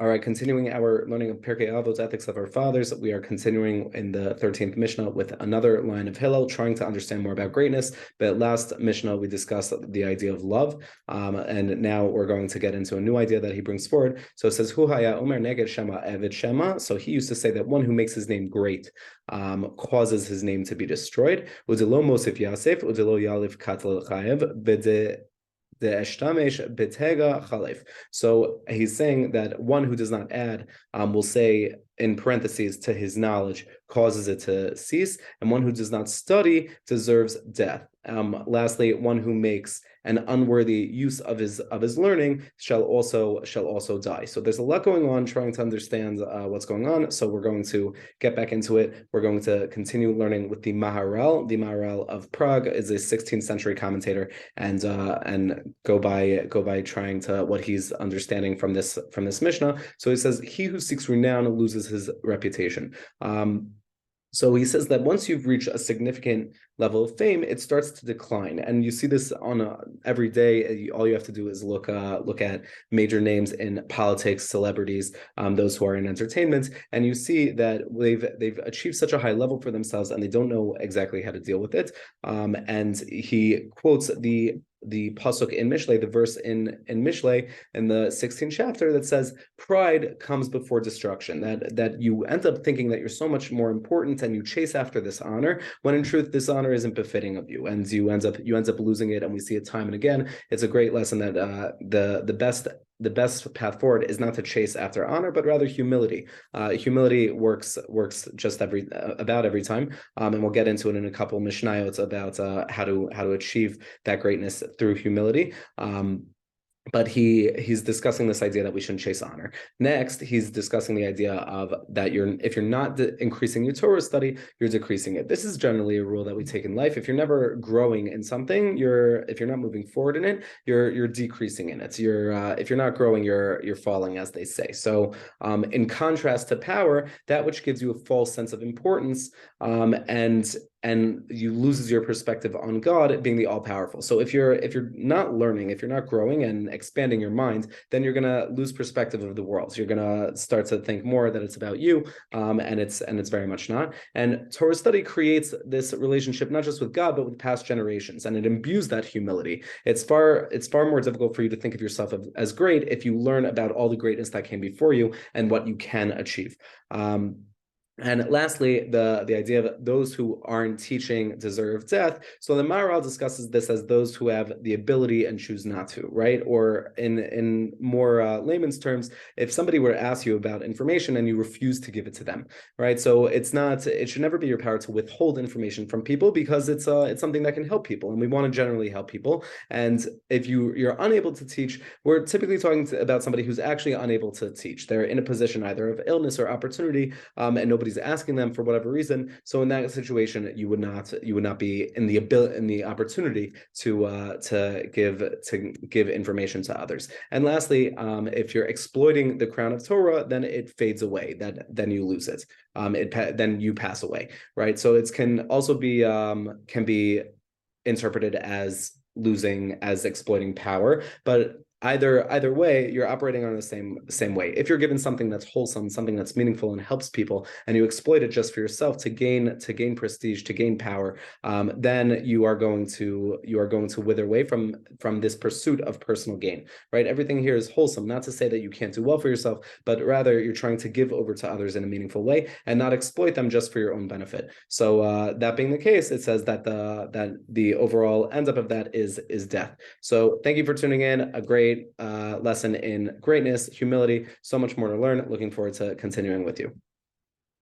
All right, continuing our learning of Pirkei Avot, ethics of our fathers, we are continuing in the 13th Mishnah with another line of Hillel, trying to understand more about greatness. But last Mishnah, we discussed the idea of love, and now we're going to get into a new idea that he brings forward. So it says, Hu haya omer neged shema eved shema. So he used to say that one who makes his name great causes his name to be destroyed. Udilo mosif yasef, udilo yalif katel chayev, so he's saying that one who does not add will say in parentheses to his knowledge causes it to cease, and one who does not study deserves death. Lastly, one who makes an unworthy use of his learning shall also die. So there's a lot going on, trying to understand what's going on. So we're going to get back into it. We're going to continue learning with the Maharal. The Maharal of Prague is a 16th century commentator, and go by trying to what he's understanding from this Mishnah. So he says, "He who seeks renown loses his reputation." So he says that once you've reached a significant level of fame, it starts to decline, and you see this on every day. All you have to do is look at major names in politics, celebrities, those who are in entertainment, and you see that they've achieved such a high level for themselves, and they don't know exactly how to deal with it. And he quotes the pasuk in Mishlei, the verse in Mishlei in the 16th chapter that says, "Pride comes before destruction." That you end up thinking that you're so much more important, and you chase after this honor, when in truth this honor isn't befitting of you, and you end up losing it. And we see it time and again. It's a great lesson that the best path forward is not to chase after honor, but rather humility. Humility works just about every time, and we'll get into it in a couple mishnayot about how to achieve that greatness through humility. But he's discussing this idea that we shouldn't chase honor. Next, he's discussing the idea of that if you're not increasing your Torah study, you're decreasing it. This is generally a rule that we take in life. If you're never growing in something, if you're not moving forward in it, you're decreasing in it. If you're not growing, you're falling, as they say. So, in contrast to power, that which gives you a false sense of importance, and you loses your perspective on God being the all-powerful. So if you're not learning, if you're not growing and expanding your mind, then you're gonna lose perspective of the world. So you're gonna start to think more that it's about you, and it's very much not. And Torah study creates this relationship not just with God but with past generations, and it imbues that humility. It's far more difficult for you to think of yourself as great if you learn about all the greatness that came before you and what you can achieve. And lastly, the idea of those who aren't teaching deserve death. So the Maharal discusses this as those who have the ability and choose not to, right? Or in more layman's terms, if somebody were to ask you about information and you refuse to give it to them, right? So it should never be your power to withhold information from people, because it's something that can help people, and we want to generally help people. And if you're unable to teach, we're typically talking about somebody who's actually unable to teach. They're in a position either of illness or opportunity, and nobody's asking them for whatever reason. So in that situation, you would not be in the opportunity to give information to others. And lastly, if you're exploiting the crown of Torah, then it fades away. Then you lose it. Then you pass away, right? So it can also be interpreted as exploiting power, but either way, you're operating on the same way. If you're given something that's wholesome, something that's meaningful and helps people, and you exploit it just for yourself to gain prestige, to gain power, then you are going to wither away from this pursuit of personal gain, right? Everything here is wholesome, not to say that you can't do well for yourself, but rather you're trying to give over to others in a meaningful way and not exploit them just for your own benefit. So that being the case, it says that the overall end up of that is death. So thank you for tuning in. A great lesson in greatness, humility, so much more to learn. Looking forward to continuing with you.